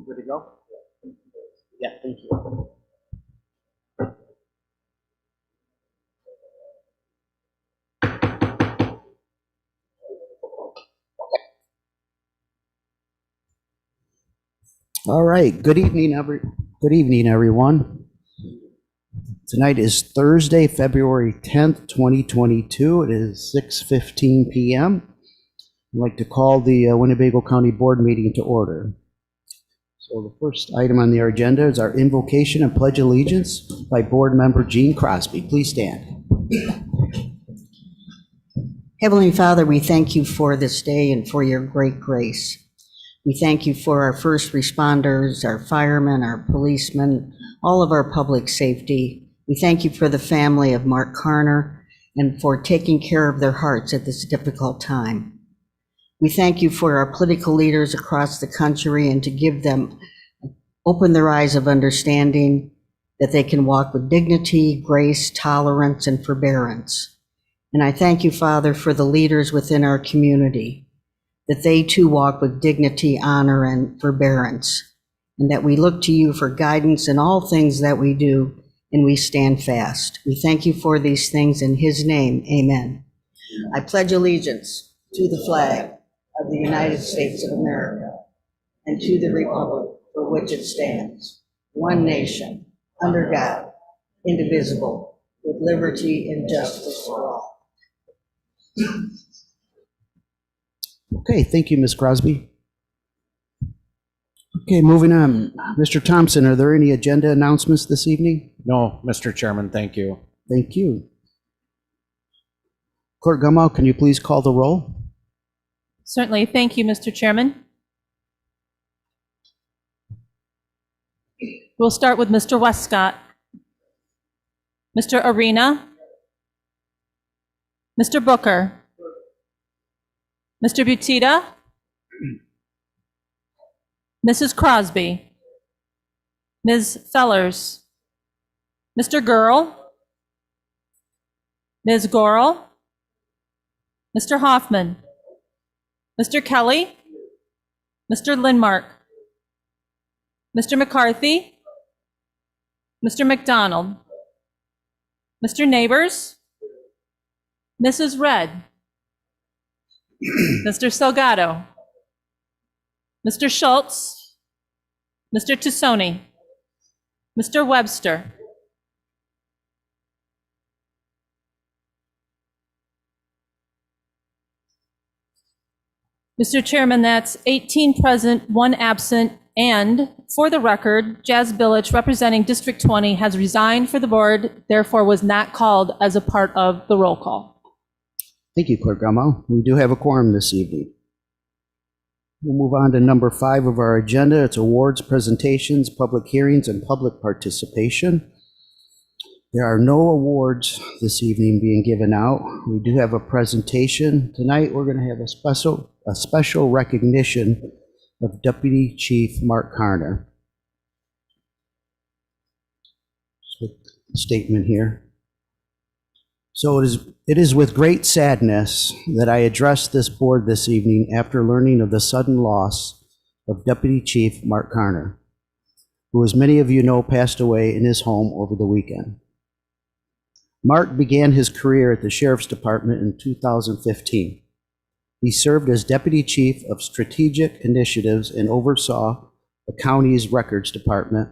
Good to go? Yeah, thank you. All right, good evening, everyone. Tonight is Thursday, February 10th, 2022. It is 6:15 p.m. I'd like to call the Winnebago County Board meeting to order. So the first item on the agenda is our invocation and pledge allegiance by board member Gene Crosby. Please stand. Heavenly Father, we thank you for this day and for your great grace. We thank you for our first responders, our firemen, our policemen, all of our public safety. We thank you for the family of Mark Carner and for taking care of their hearts at this difficult time. We thank you for our political leaders across the country and to give them, open their eyes of understanding that they can walk with dignity, grace, tolerance, and forbearance. And I thank you, Father, for the leaders within our community, that they too walk with dignity, honor, and forbearance, and that we look to you for guidance in all things that we do, and we stand fast. We thank you for these things in his name, amen. I pledge allegiance to the flag of the United States of America and to the republic for which it stands, one nation, under God, indivisible, with liberty and justice for all. Okay, thank you, Ms. Crosby. Okay, moving on. Mr. Thompson, are there any agenda announcements this evening? No, Mr. Chairman, thank you. Thank you. Clerk Gummow, can you please call the roll? Certainly. Thank you, Mr. Chairman. We'll start with Mr. Westcott, Mr. Arena, Mr. Booker, Mr. Butita, Mrs. Crosby, Ms. Fellers, Mr. Gurl, Ms. Gorel, Mr. Hoffman, Mr. Kelly, Mr. Lindmark, Mr. McCarthy, Mr. McDonald, Mr. Neighbors, Mrs. Red, Mr. Salgado, Mr. Schultz, Mr. Tassoni, Mr. Webster, Mr. Chairman, that's 18 present, 1 absent, and for the record, Jazz Billich, representing District 20, has resigned for the board, therefore was not called as a part of the roll call. Thank you, Clerk Gummow. We do have a quorum this evening. We'll move on to number 5 of our agenda. It's awards, presentations, public hearings, and public participation. There are no awards this evening being given out. We do have a presentation. Tonight, we're going to have a special recognition of Deputy Chief Mark Carner. Statement here. So it is with great sadness that I address this board this evening after learning of the sudden loss of Deputy Chief Mark Carner, who, as many of you know, passed away in his home over the weekend. Mark began his career at the Sheriff's Department in 2015. He served as Deputy Chief of Strategic Initiatives and oversaw the county's Records Department,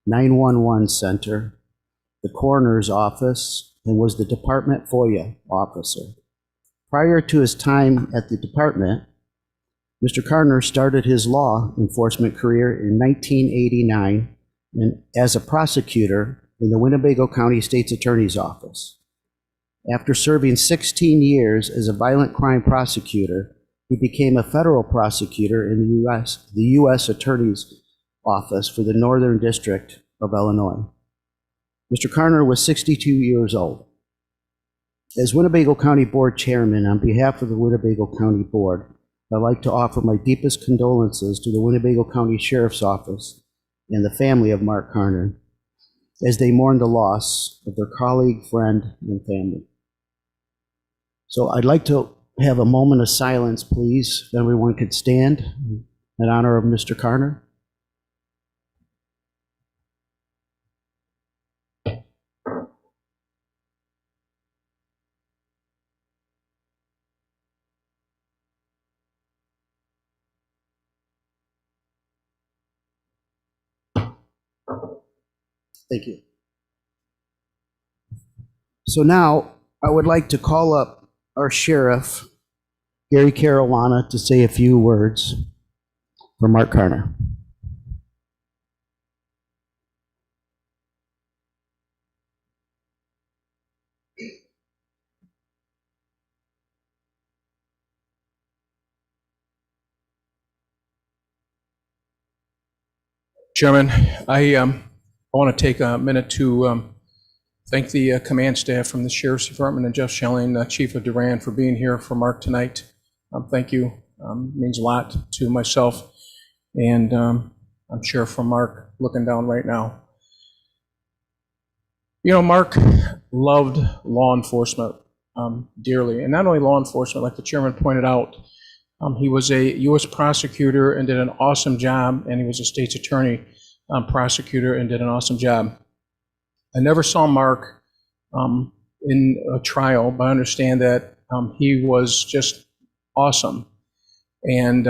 911 Center, the Coroner's Office, and was the Department FOIA officer. Prior to his time at the department, Mr. Carner started his law enforcement career in 1989 and as a prosecutor in the Winnebago County State's Attorney's Office. After serving 16 years as a violent crime prosecutor, he became a federal prosecutor in the U.S. Attorney's Office for the Northern District of Illinois. Mr. Carner was 62 years old. As Winnebago County Board Chairman, on behalf of the Winnebago County Board, I'd like to offer my deepest condolences to the Winnebago County Sheriff's Office and the family of Mark Carner as they mourn the loss of their colleague, friend, and family. So I'd like to have a moment of silence, please, if everyone could stand in honor of Mr. Carner. Thank you. So now I would like to call up our sheriff, Gary Caruana, to say a few words for Mark Carner. Chairman, I want to take a minute to thank the command staff from the Sheriff's Department and Jeff Schelling, Chief of Duran, for being here for Mark tonight. Thank you. It means a lot to myself, and I'm sure from Mark looking down right now. You know, Mark loved law enforcement dearly, and not only law enforcement, like the chairman pointed out. He was a U.S. prosecutor and did an awesome job, and he was a state's attorney prosecutor and did an awesome job. I never saw Mark in a trial, but I understand that he was just awesome. And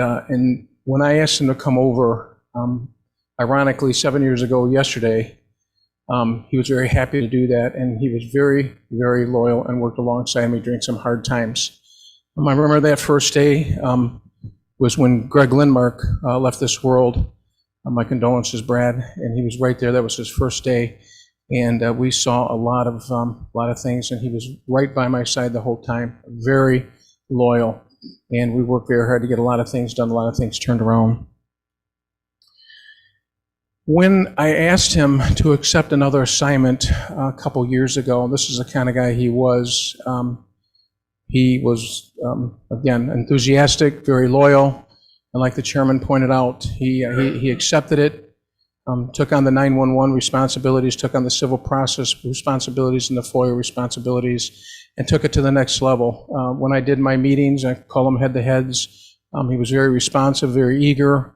when I asked him to come over, ironically, 7 years ago yesterday, he was very happy to do that, and he was very, very loyal and worked alongside me during some hard times. I remember that first day was when Greg Lindmark left this world. My condolences, Brad, and he was right there. That was his first day, and we saw a lot of things, and he was right by my side the whole time, very loyal, and we worked very hard to get a lot of things done, a lot of things turned around. When I asked him to accept another assignment a couple years ago, this is the kind of guy he was. He was, again, enthusiastic, very loyal, and like the chairman pointed out, he accepted it, took on the 911 responsibilities, took on the civil process responsibilities and the FOIA responsibilities, and took it to the next level. When I did my meetings, I call them head-to-heads, he was very responsive, very eager,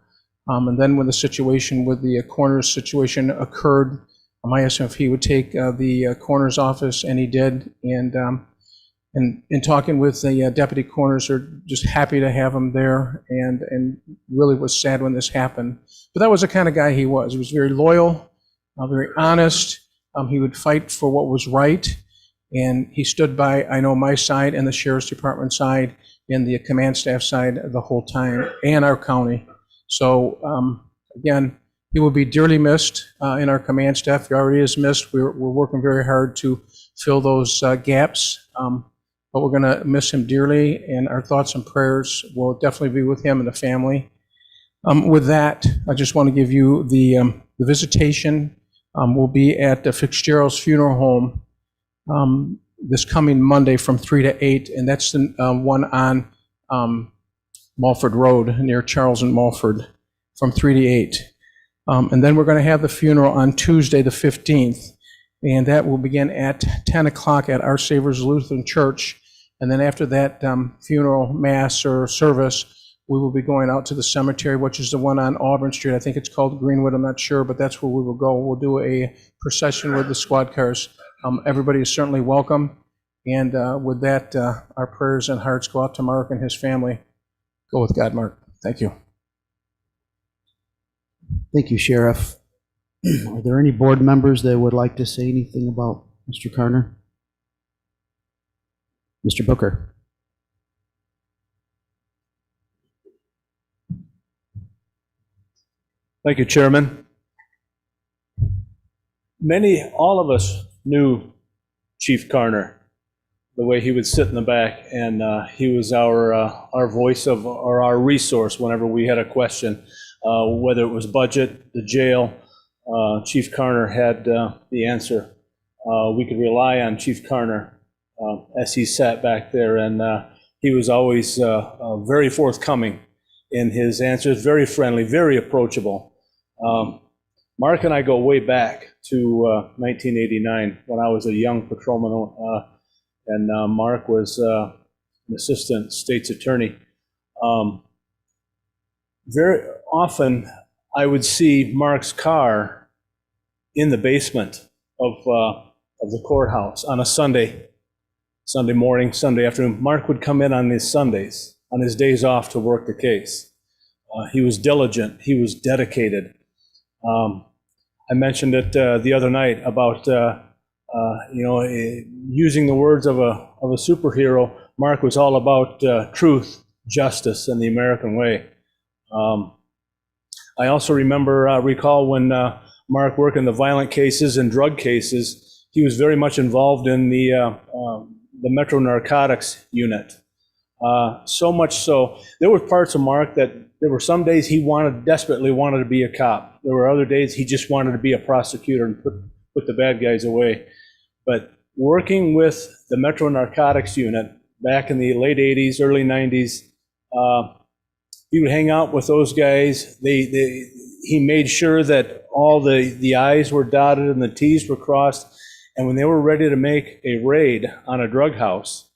and then when the situation with the coroner's situation occurred, I asked him if he would take the coroner's office, and he did, and in talking with the deputy coroners, are just happy to have him there, and really was sad when this happened. But that was the kind of guy he was. He was very loyal, very honest. He would fight for what was right, and he stood by, I know, my side and the Sheriff's Department side and the command staff side the whole time, and our county. So again, he will be dearly missed in our command staff. He already is missed. We're working very hard to fill those gaps. But we're going to miss him dearly, and our thoughts and prayers will definitely be with him and the family. With that, I just want to give you the visitation. Will be at the Fitzgerald's Funeral Home this coming Monday from 3 to 8, and that's the one on Mulford Road near Charles and Mulford from 3 to 8. And then we're going to have the funeral on Tuesday the 15th, and that will begin at 10 o'clock at Our Savior's Lutheran Church. And then after that funeral mass or service, we will be going out to the cemetery, which is the one on Auburn Street. I think it's called Greenwood, I'm not sure, but that's where we will go. We'll do a procession with the squad cars. Everybody is certainly welcome. And with that, our prayers and hearts go out to Mark and his family. Go with God, Mark. Thank you. Thank you, Sheriff. Are there any board members that would like to say anything about Mr. Carner? Mr. Booker. Thank you, Chairman. All of us knew Chief Carner, the way he would sit in the back, and he was our voice or our resource whenever we had a question, whether it was budget, the jail. Chief Carner had the answer. We could rely on Chief Carner as he sat back there, and he was always very forthcoming in his answers, very friendly, very approachable. Mark and I go way back to 1989 when I was a young patrolman, and Mark was an assistant state's attorney. Very often I would see Mark's car in the basement of the courthouse on a Sunday morning, Sunday afternoon. Mark would come in on his Sundays, on his days off, to work the case. He was diligent. He was dedicated. I mentioned it the other night about using the words of a superhero. Mark was all about truth, justice, and the American way. I also recall when Mark worked in the violent cases and drug cases, he was very much involved in the Metro Narcotics Unit. So much so, there were parts of Mark that there were some days he desperately wanted to be a cop. There were other days he just wanted to be a prosecutor and put the bad guys away. But working with the Metro Narcotics Unit back in the late 80s, early 90s, he would hang out with those guys. He made sure that all the I's were dotted and the T's were crossed. And when they were ready to make a raid on a drug house,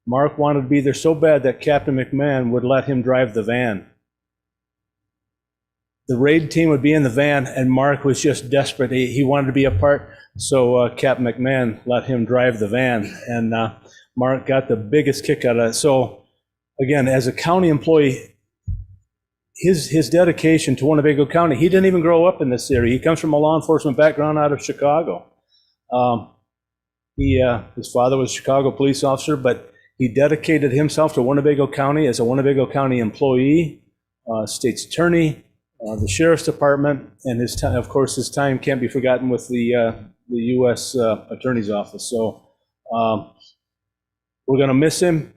Mark wanted to be there so bad that Captain McMahon would let him drive the van. The raid team would be in the van, and Mark was just desperate. He wanted to be a part, so Captain McMahon let him drive the van, and Mark got the biggest kick out of it. So, again, as a county employee, his dedication to Winnebago County, he didn't even grow up in this area. He comes from a law enforcement background out of Chicago. His father was a Chicago police officer, but he dedicated himself to Winnebago County as a Winnebago County employee, state's attorney, the sheriff's department, and his time, of course, his time can't be forgotten with the U.S. Attorney's Office. So we're going to miss him,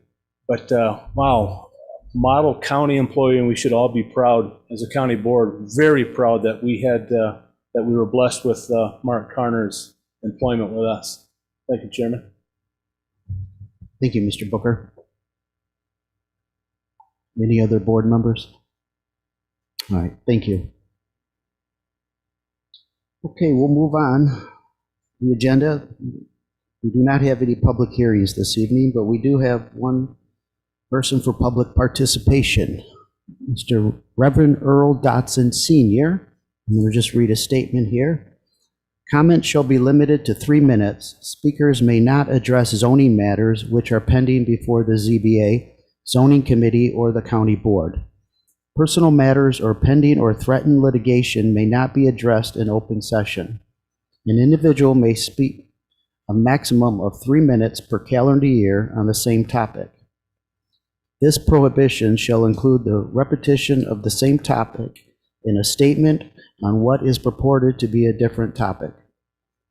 but wow, model county employee, and we should all be proud as a county board, very proud that we were blessed with Mark Carner's employment with us. Thank you, Chairman. Thank you, Mr. Booker. Any other board members? All right, thank you. Okay, we'll move on. The agenda, we do not have any public hearings this evening, but we do have one person for public participation, Mr. Reverend Earl Dotson Sr. I'm going to just read a statement here. Comments shall be limited to 3 minutes. Speakers may not address zoning matters which are pending before the ZBA, zoning committee, or the county board. Personal matters or pending or threatened litigation may not be addressed in open session. An individual may speak a maximum of 3 minutes per calendar year on the same topic. This prohibition shall include the repetition of the same topic in a statement on what is purported to be a different topic.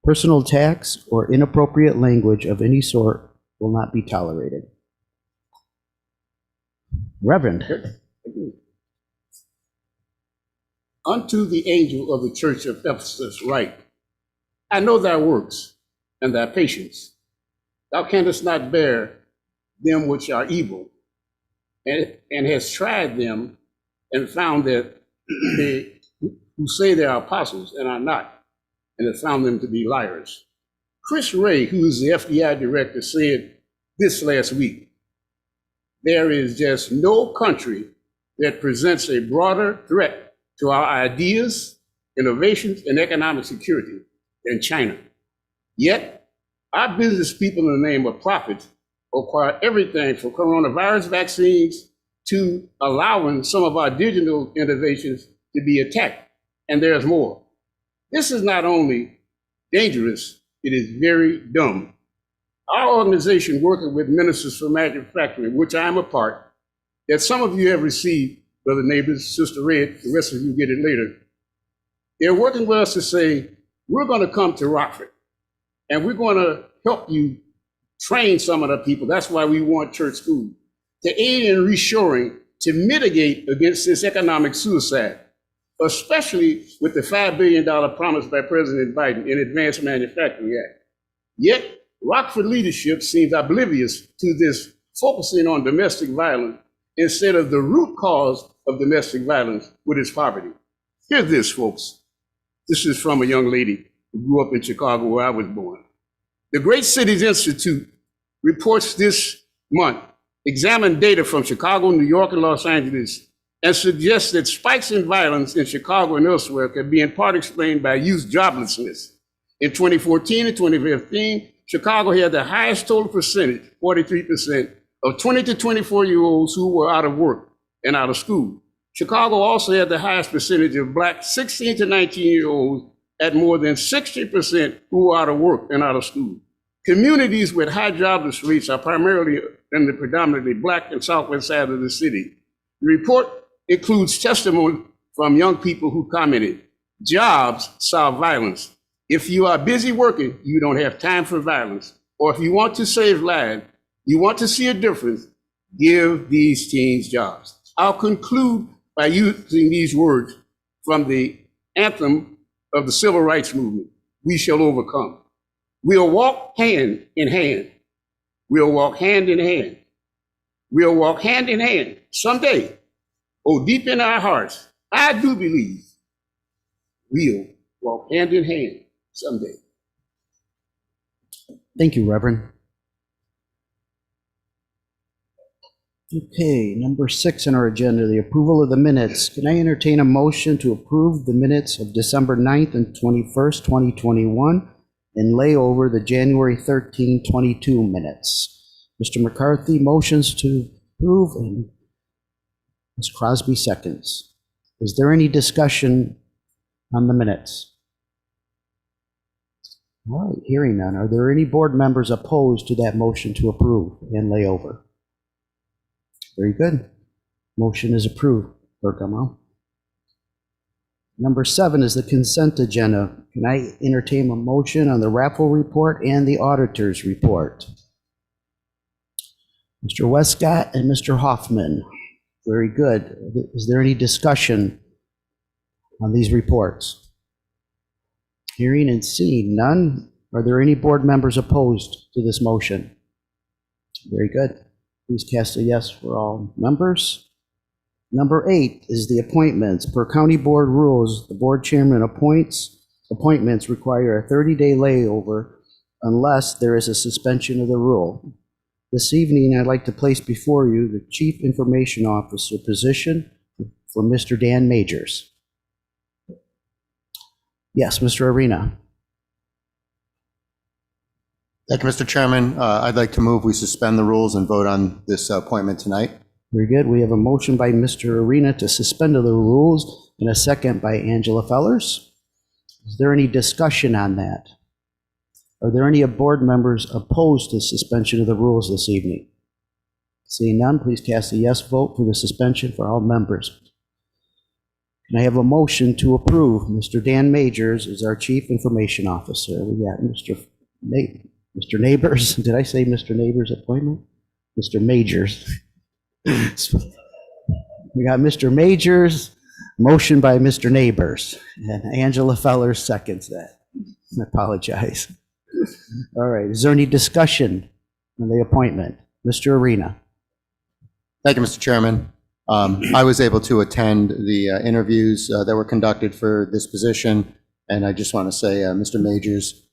Personal attacks or inappropriate language of any sort will not be tolerated. Reverend. Unto the angel of the church of Ephesus write, I know thy works and thy patience. Thou canst not bear them which are evil, and hast tried them and found that they who say they are apostles and are not, and have found them to be liars. Chris Wray, who is the FBI director, said this last week, there is just no country that presents a broader threat to our ideas, innovations, and economic security than China. Yet, our business people in the name of profit acquire everything from coronavirus vaccines to allowing some of our digital innovations to be attacked. And there's more. This is not only dangerous, it is very dumb. Our organization, working with Ministers for Manufacturing, which I am a part, that some of you have received, Brother Neighbors, Sister Red, the rest of you get it later. They're working with us to say, we're going to come to Rockford and we're going to help you train some of the people. That's why we want church school, to aid in reshoring, to mitigate against this economic suicide, especially with the $5 billion promised by President Biden in Advanced Manufacturing Act. Yet, Rockford leadership seems oblivious to this, focusing on domestic violence instead of the root cause of domestic violence, which is poverty. Hear this, folks. This is from a young lady who grew up in Chicago, where I was born. The Great Cities Institute reports this month examined data from Chicago, New York, and Los Angeles, and suggests that spikes in violence in Chicago and elsewhere can be in part explained by youth joblessness. In 2014 and 2015, Chicago had the highest total percentage, 43%, of 20 to 24-year-olds who were out of work and out of school. Chicago also had the highest percentage of Black 16 to 19-year-olds at more than 60% who are out of work and out of school. Communities with high jobless rates are primarily in the predominantly Black and Southwest side of the city. The report includes testimony from young people who commented, "Jobs solve violence. If you are busy working, you don't have time for violence. Or if you want to save lives, you want to see a difference, give these teens jobs." I'll conclude by using these words from the anthem of the Civil Rights Movement, "We shall overcome." We'll walk hand in hand. We'll walk hand in hand. We'll walk hand in hand someday. Oh, deep in our hearts, I do believe we'll walk hand in hand someday. Thank you, Reverend. Okay, number 6 on our agenda, the approval of the minutes. Can I entertain a motion to approve the minutes of December 9th and 21st, 2021, and lay over the January 13, 22 minutes? Mr. McCarthy motions to approve, and Ms. Crosby seconds. Is there any discussion on the minutes? All right, hearing none. Are there any board members opposed to that motion to approve and lay over? Very good. Motion is approved. Clerk Gamal. Number 7 is the consent agenda. Can I entertain a motion on the raffle report and the auditor's report? Mr. Westcott and Mr. Hoffman. Very good. Is there any discussion on these reports? Hearing and seeing none. Are there any board members opposed to this motion? Very good. Please cast a yes for all members. Number 8 is the appointments. Per county board rules, the board chairman appointments require a 30-day layover unless there is a suspension of the rule. This evening, I'd like to place before you the Chief Information Officer position for Mr. Dan Majors. Yes, Mr. Arena. Thank you, Mr. Chairman. I'd like to move we suspend the rules and vote on this appointment tonight. Very good. We have a motion by Mr. Arena to suspend the rules and a second by Angela Fellers. Is there any discussion on that? Are there any board members opposed to suspension of the rules this evening? Seeing none, please cast a yes vote for the suspension for all members. Can I have a motion to approve Mr. Dan Majors as our Chief Information Officer? We got Mr. Neighbors. Did I say Mr. Neighbors' appointment? Mr. Majors. We got Mr. Majors, motion by Mr. Neighbors, and Angela Feller seconds that. I apologize. All right, is there any discussion on the appointment? Mr. Arena. Thank you, Mr. Chairman. I was able to attend the interviews that were conducted for this position, and I just want to say Mr. Majors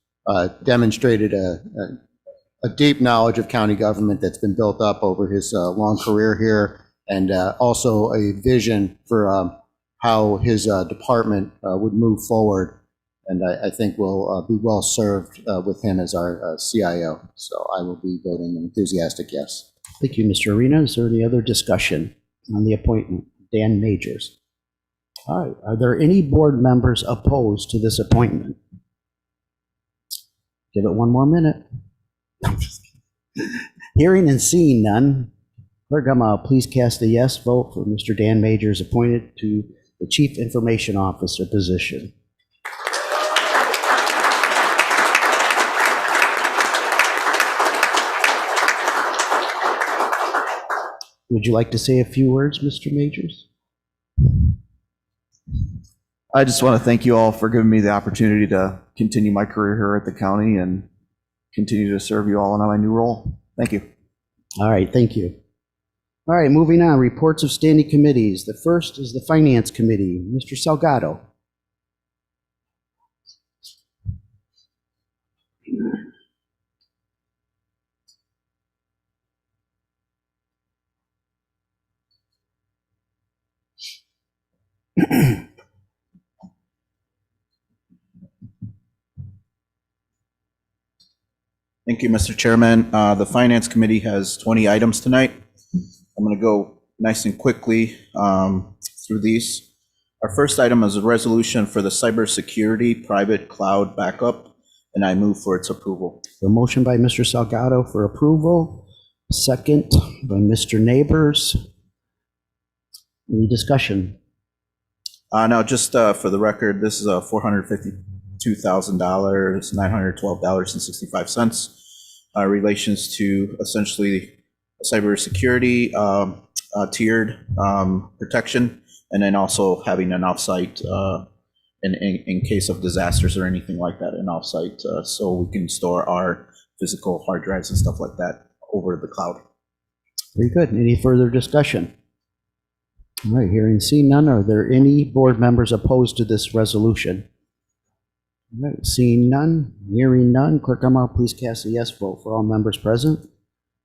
demonstrated a deep knowledge of county government that's been built up over his long career here, and also a vision for how his department would move forward. And I think we'll be well served with him as our CIO. So I will be voting an enthusiastic yes. Thank you, Mr. Arena. Is there any other discussion on the appointment? Dan Majors. All right, are there any board members opposed to this appointment? Give it one more minute. I'm just kidding. Hearing and seeing none, Clerk Gamal, please cast a yes vote for Mr. Dan Majors appointed to the Chief Information Officer position. Would you like to say a few words, Mr. Majors? I just want to thank you all for giving me the opportunity to continue my career here at the county and continue to serve you all in my new role. Thank you. All right, thank you. All right, moving on, reports of standing committees. The first is the Finance Committee. Mr. Salgado. Thank you, Mr. Chairman. The Finance Committee has 20 items tonight. I'm going to go nice and quickly through these. Our first item is a resolution for the cybersecurity private cloud backup, and I move for its approval. A motion by Mr. Salgado for approval, second by Mr. Neighbors. Any discussion? Now, just for the record, this is a $452,000, $912.65 relations to essentially cybersecurity tiered protection, and then also having an offsite in case of disasters or anything like that, an offsite so we can store our physical hard drives and stuff like that over the cloud. Very good. Any further discussion? All right, hearing seen none, are there any board members opposed to this resolution? All right, seeing none, hearing none, Clerk Armstrong, please cast a yes vote for all members present.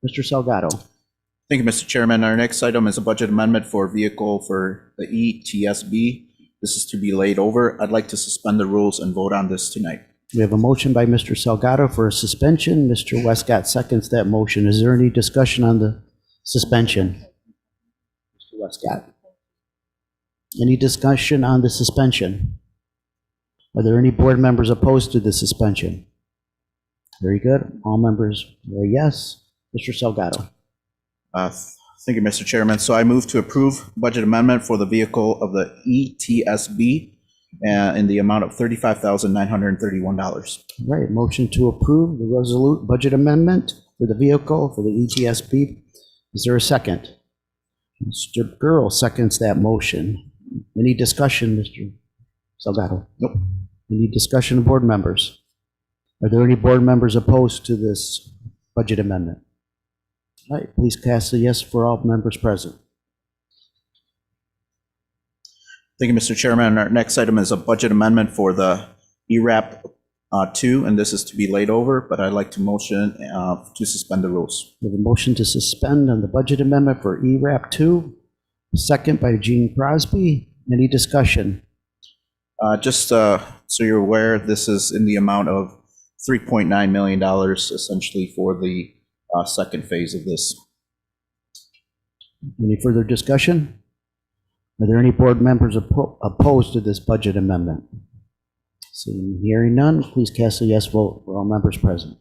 Mr. Salgado. Thank you, Mr. Chairman. Our next item is a budget amendment for vehicle for the ETSB. This is to be laid over. I'd like to suspend the rules and vote on this tonight. We have a motion by Mr. Salgado for a suspension. Mr. Westcott seconds that motion. Is there any discussion on the suspension? Mr. Westcott. Any discussion on the suspension? Are there any board members opposed to the suspension? Very good. All members are yes. Mr. Salgado. Thank you, Mr. Chairman. So I move to approve budget amendment for the vehicle of the ETSB in the amount of $35,931. All right, motion to approve the resolute budget amendment for the vehicle for the ETSB. Is there a second? Mr. Girl seconds that motion. Any discussion, Mr. Salgado? Nope. Any discussion of board members? Are there any board members opposed to this budget amendment? All right, please cast a yes for all members present. Thank you, Mr. Chairman. Our next item is a budget amendment for the ERAP 2, and this is to be laid over, but I'd like to motion to suspend the rules. We have a motion to suspend on the budget amendment for ERAP 2, second by Gene Crosby. Any discussion? Just so you're aware, this is in the amount of $3.9 million essentially for the second phase of this. Any further discussion? Are there any board members opposed to this budget amendment? Seeing and hearing none, please cast a yes vote for all members present.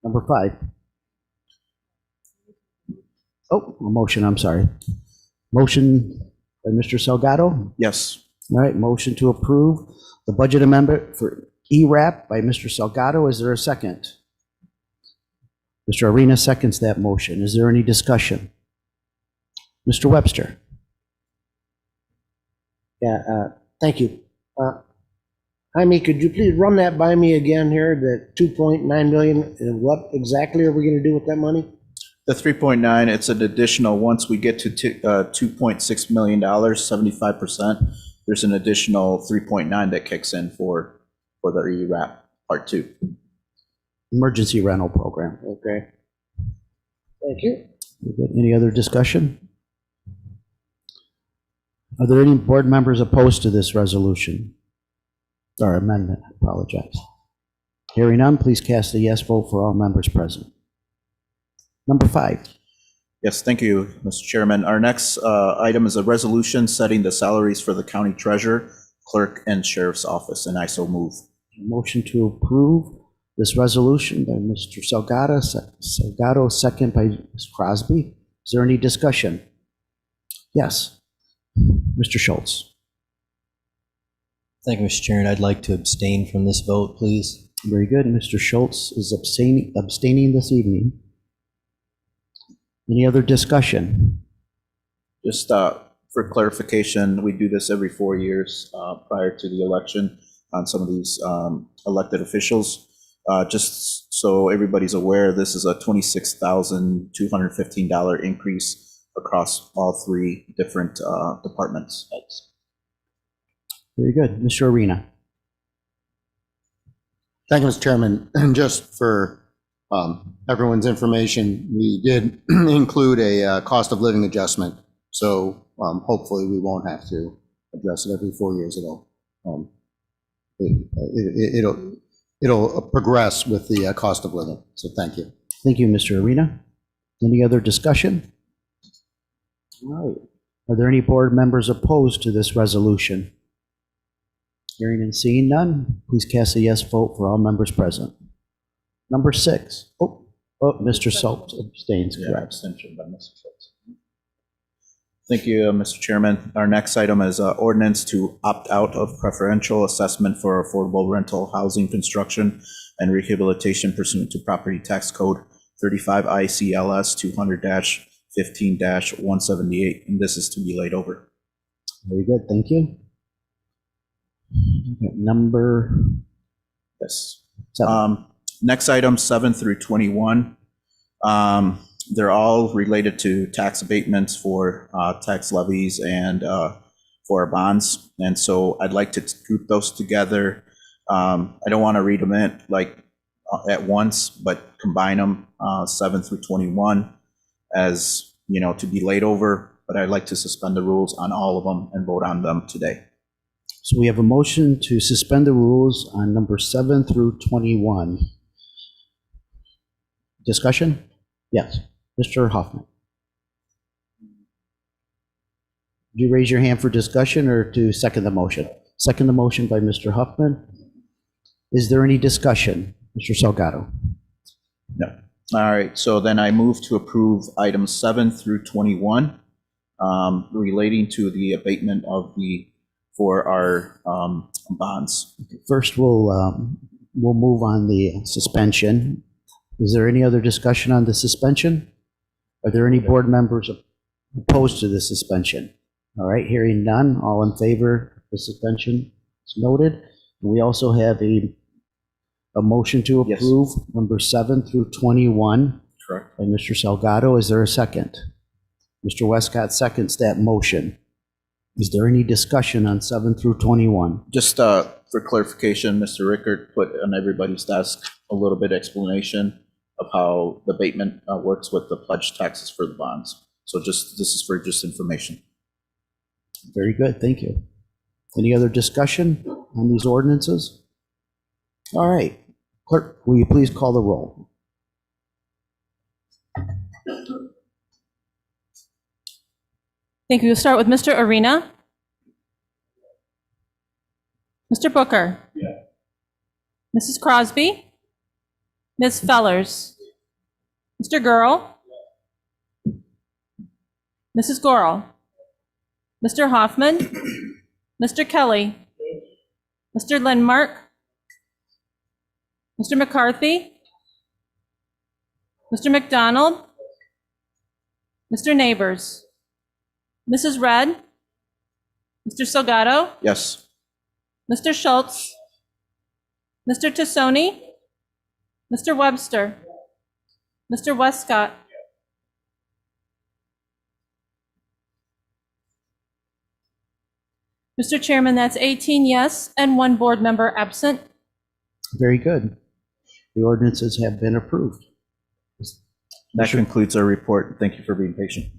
Number 5. Oh, a motion, I'm sorry. Motion by Mr. Salgado. Yes. All right, motion to approve the budget amendment for ERAP by Mr. Salgado. Is there a second? Mr. Arena seconds that motion. Is there any discussion? Mr. Webster. Yeah, thank you. Jaime, could you please run that by me again here, the 2.9 million, and what exactly are we going to do with that money? The 3.9, it's an additional, once we get to $2.6 million, 75%, there's an additional 3.9 that kicks in for the ERAP Part 2. Emergency rental program. Okay. Thank you. Any other discussion? Are there any board members opposed to this resolution? Or amendment, I apologize. Hearing none, please cast a yes vote for all members present. Number 5. Yes, thank you, Mr. Chairman. Our next item is a resolution setting the salaries for the county treasurer, clerk, and sheriff's office, and I so move. A motion to approve this resolution by Mr. Salgado, second by Ms. Crosby. Is there any discussion? Yes. Mr. Schultz. Thank you, Mr. Chairman. I'd like to abstain from this vote, please. Very good. Mr. Schultz is abstaining this evening. Any other discussion? Just for clarification, we do this every 4 years prior to the election on some of these elected officials. Just so everybody's aware, this is a $26,215 increase across all 3 different departments. Very good. Mr. Arena. Thank you, Mr. Chairman. And just for everyone's information, we did include a cost of living adjustment. So hopefully we won't have to address it every 4 years. It'll progress with the cost of living. So thank you. Thank you, Mr. Arena. Any other discussion? All right. Are there any board members opposed to this resolution? Hearing and seeing none, please cast a yes vote for all members present. Number 6. Mr. Schultz abstains, Yeah, correct. abstention by Mr. Schultz. Thank you, Mr. Chairman. Our next item is ordinance to opt out of preferential assessment for affordable rental housing construction and rehabilitation pursuant to Property Tax Code 35 ICLS 200-15-178, and this is to be laid over. Very good, thank you. Number Yes. 7. Next item, 7 through 21. They're all related to tax abatements for tax levies and for bonds. And so I'd like to group those together. I don't want to read them in at once, but combine them 7 through 21 as, to be laid over. But I'd like to suspend the rules on all of them and vote on them today. So we have a motion to suspend the rules on number 7 through 21. Discussion? Yes. Mr. Hoffman. Do you raise your hand for discussion or to second the motion? Second the motion by Mr. Huffman. Is there any discussion? Mr. Salgado. No. All right, so then I move to approve items 7 through 21 relating to the abatement for our bonds. First, we'll move on the suspension. Is there any other discussion on the suspension? Are there any board members opposed to the suspension? All right, hearing none, all in favor of the suspension is noted. We also have a motion to approve number 7 through 21. Correct. By Mr. Salgado. Is there a second? Mr. Westcott seconds that motion. Is there any discussion on 7 through 21? Just for clarification, Mr. Rickert put on everybody's desk a little bit explanation of how the abatement works with the pledged taxes for the bonds. So this is for just information. Very good, thank you. Any other discussion on these ordinances? All right, Clerk, will you please call the roll? Thank you. We'll start with Mr. Arena. Mr. Booker. Mrs. Crosby. Ms. Fellers. Mr. Gurl. Mrs. Gorel. Mr. Hoffman. Mr. Kelly. Mr. Lindmark. Mr. McCarthy. Mr. McDonald. Mr. Neighbors. Mrs. Red. Mr. Salgado. Yes. Mr. Schultz. Mr. Tassoni. Mr. Webster. Mr. Westcott. Mr. Chairman, that's 18 yes and 1 board member absent. Very good. The ordinances have been approved. That concludes our report. Thank you for being patient.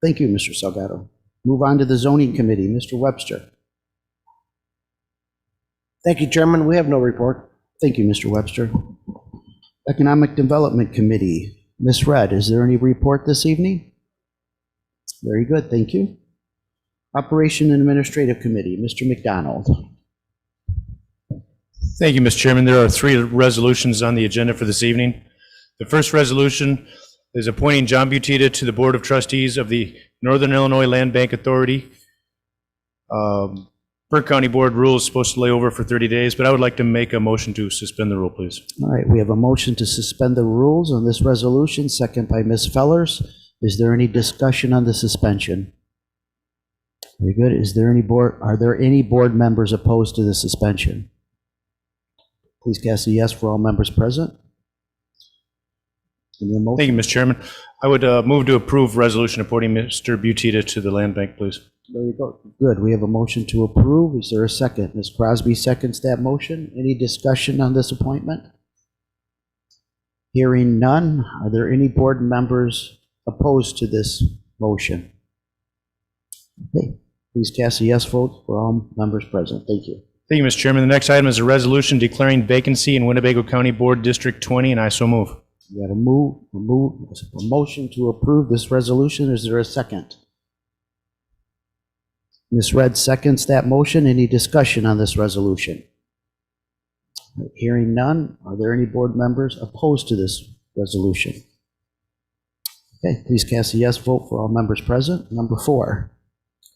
Thank you, Mr. Salgado. Move on to the zoning committee. Mr. Webster. Thank you, Chairman. We have no report. Thank you, Mr. Webster. Economic Development Committee. Ms. Red, is there any report this evening? Very good, thank you. Operation and Administrative Committee. Mr. McDonald. Thank you, Mr. Chairman. There are 3 resolutions on the agenda for this evening. The first resolution is appointing John Butita to the Board of Trustees of the Northern Illinois Land Bank Authority. Per county board rule is supposed to lay over for 30 days, but I would like to make a motion to suspend the rule, please. All right, we have a motion to suspend the rules on this resolution, second by Ms. Fellers. Is there any discussion on the suspension? Very good. Are there any board members opposed to the suspension? Please cast a yes for all members present. Thank you, Mr. Chairman. I would move to approve resolution appointing Mr. Butita to the land bank, please. Very good. We have a motion to approve. Is there a second? Ms. Crosby seconds that motion. Any discussion on this appointment? Hearing none, are there any board members opposed to this motion? Okay, please cast a yes vote for all members present. Thank you. Thank you, Mr. Chairman. The next item is a resolution declaring vacancy in Winnebago County Board District 20, and I so move. We got a motion to approve this resolution. Is there a second? Ms. Red seconds that motion. Any discussion on this resolution? Hearing none, are there any board members opposed to this resolution? Okay, please cast a yes vote for all members present. Number 4.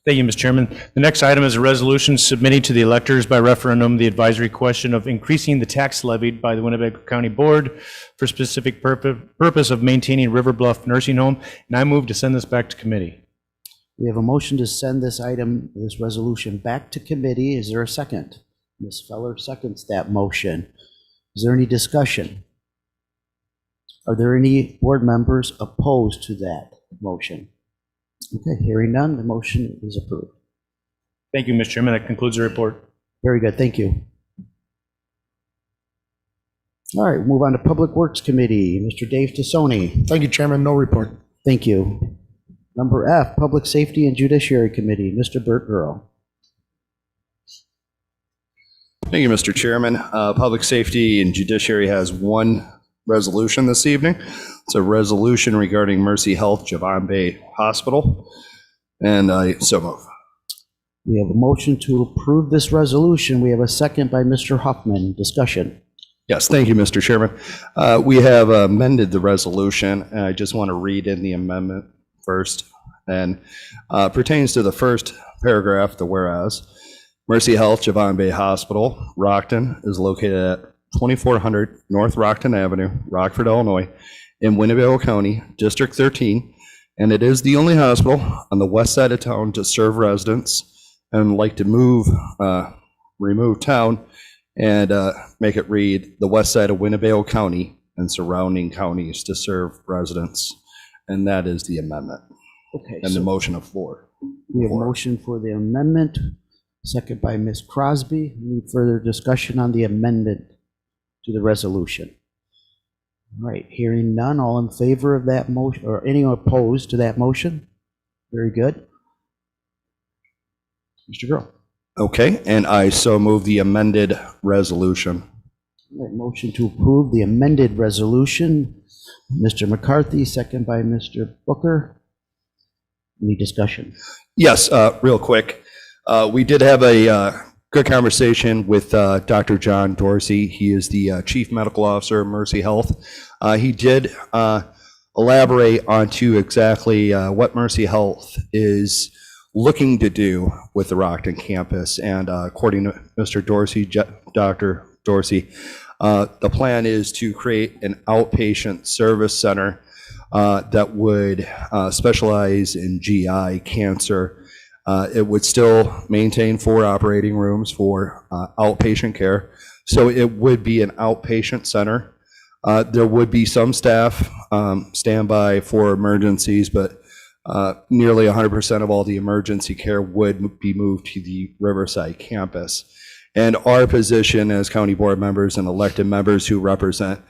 Thank you, Mr. Chairman. The next item is a resolution submitting to the electors by referendum the advisory question of increasing the tax levied by the Winnebago County Board for specific purpose of maintaining River Bluff Nursing Home, and I move to send this back to committee. We have a motion to send this resolution back to committee. Is there a second? Ms. Feller seconds that motion. Is there any discussion? Are there any board members opposed to that motion? Okay, hearing none, the motion is approved. Thank you, Mr. Chairman. That concludes the report. Very good, thank you. All right, move on to Public Works Committee. Mr. Dave Tassoni. Thank you, Chairman. No report. Thank you. Number F, Public Safety and Judiciary Committee. Mr. Burt Earl. Thank you, Mr. Chairman. Public Safety and Judiciary has one resolution this evening. It's a resolution regarding Mercy Health Javon Bay Hospital, and I so move. We have a motion to approve this resolution. We have a second by Mr. Huffman. Discussion. Yes, thank you, Mr. Chairman. We have amended the resolution, and I just want to read in the amendment first, and pertains to the first paragraph, the whereas. Mercy Health Javon Bay Hospital, Rockton, is located at 2400 North Rockton Avenue, Rockford, Illinois, in Winnebago County, District 13, and it is the only hospital on the west side of town to serve residents, and like to remove town and make it read the west side of Winnebago County and surrounding counties to serve residents, and that is the amendment. Okay. And the motion of floor. We have a motion for the amendment, second by Ms. Crosby. Any further discussion on the amendment to the resolution? All right, hearing none, all in favor of that motion, or anyone opposed to that motion? Very good. Mr. Grohl. Okay, and I so move the amended resolution. All right, motion to approve the amended resolution. Mr. McCarthy, second by Mr. Booker. Any discussion? Yes, real quick. We did have a good conversation with Dr. John Dorsey. He is the Chief Medical Officer of Mercy Health. He did elaborate onto exactly what Mercy Health is looking to do with the Rockton campus. And according to Mr. Dorsey, Dr. Dorsey, the plan is to create an outpatient service center that would specialize in GI cancer. It would still maintain 4 operating rooms for outpatient care. So it would be an outpatient center. There would be some staff standby for emergencies, but nearly 100% of all the emergency care would be moved to the Riverside campus. And our position as county board members and elected members who represent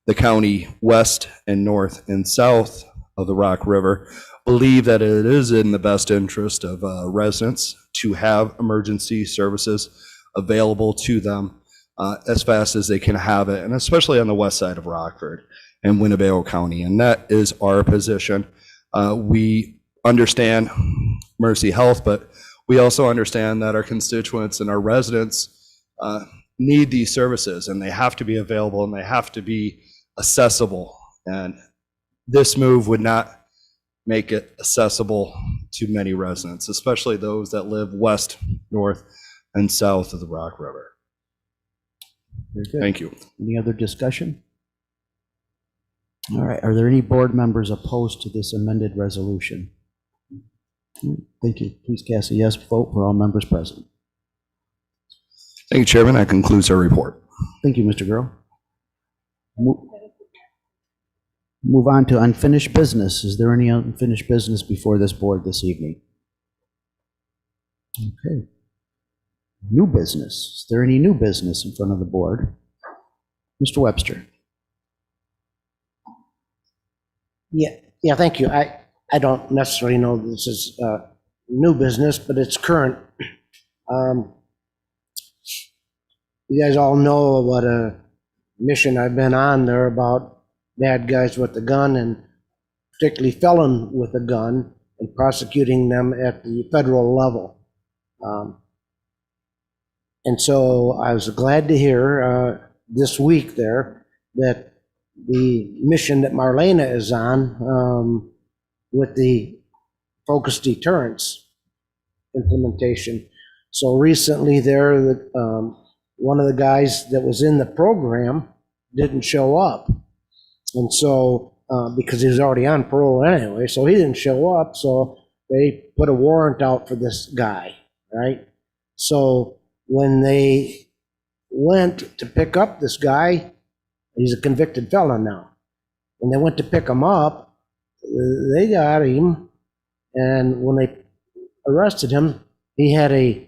the county west and north and south of the Rock River believe that it is in the best interest of residents to have emergency services available to them as fast as they can have it, and especially on the west side of Rockford and Winnebago County. And that is our position. We understand Mercy Health, but we also understand that our constituents and our residents need these services, and they have to be available and they have to be accessible. And this move would not make it accessible to many residents, especially those that live west, north, and south of the Rock River. Very good. Thank you. Any other discussion? All right, are there any board members opposed to this amended resolution? Thank you. Please cast a yes vote for all members present. Thank you, Chairman. That concludes our report. Thank you, Mr. Grohl. Move on to unfinished business. Is there any unfinished business before this board this evening? Okay. New business. Is there any new business in front of the board? Mr. Webster. Yeah, thank you. I don't necessarily know this is new business, but it's current. You guys all know what a mission I've been on there about bad guys with a gun, and particularly felon with a gun, and prosecuting them at the federal level. And so I was glad to hear this week there that the mission that Marlena is on with the focused deterrence implementation. So recently there, one of the guys that was in the program didn't show up. And so, because he was already on parole anyway, so he didn't show up, so they put a warrant out for this guy, right? So when they went to pick up this guy, he's a convicted felon now. When they went to pick him up, they got him, and when they arrested him, he had a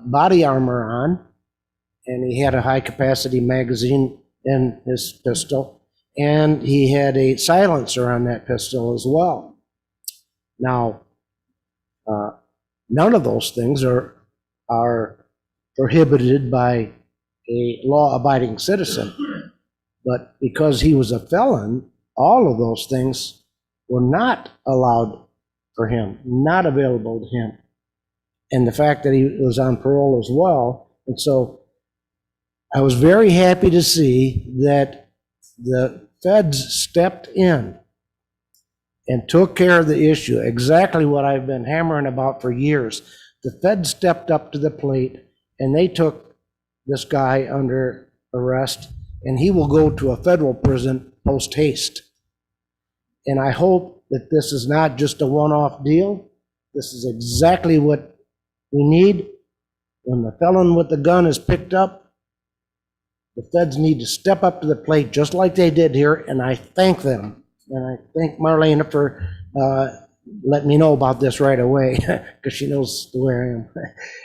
body armor on, and he had a high-capacity magazine in his pistol, and he had a silencer on that pistol as well. Now, none of those things are prohibited by a law-abiding citizen, but because he was a felon, all of those things were not allowed for him, not available to him. And the fact that he was on parole as well. And so I was very happy to see that the feds stepped in and took care of the issue, exactly what I've been hammering about for years. The feds stepped up to the plate, and they took this guy under arrest, and he will go to a federal prison post haste. And I hope that this is not just a one-off deal. This is exactly what we need. When the felon with the gun is picked up, the feds need to step up to the plate just like they did here, and I thank them. And I thank Marlena for letting me know about this right away, because she knows where I am.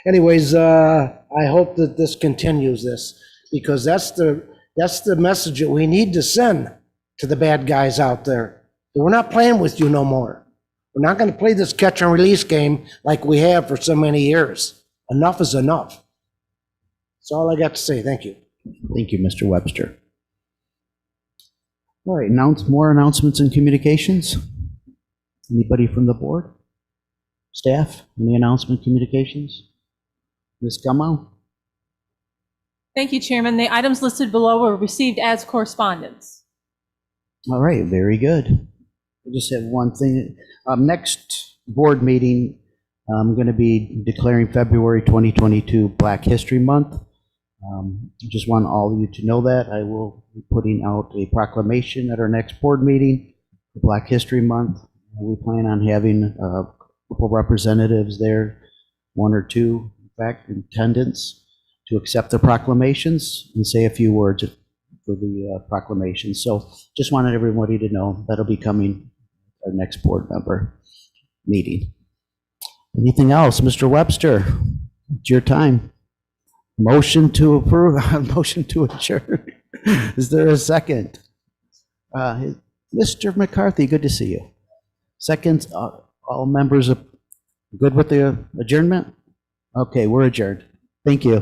Anyways, I hope that this continues this, because that's the message that we need to send to the bad guys out there. We're not playing with you no more. We're not going to play this catch and release game like we have for so many years. Enough is enough. That's all I got to say. Thank you. Thank you, Mr. Webster. All right, more announcements and communications? Anybody from the board? Staff, any announcement communications? Ms. Gummow? Thank you, Chairman. The items listed below were received as correspondence. All right, very good. I just have one thing. Next board meeting, I'm going to be declaring February 2022 Black History Month. Just want all of you to know that. I will be putting out a proclamation at our next board meeting for Black History Month. We plan on having a couple representatives there, one or two, in fact, in attendance, to accept the proclamations and say a few words for the proclamation. So just wanted everybody to know that'll be coming our next board member meeting. Anything else? Mr. Webster, it's your time. Motion to approve, motion to adjourn. Is there a second? Mr. McCarthy, good to see you. Second, all members are good with the adjournment? Okay, we're adjourned. Thank you.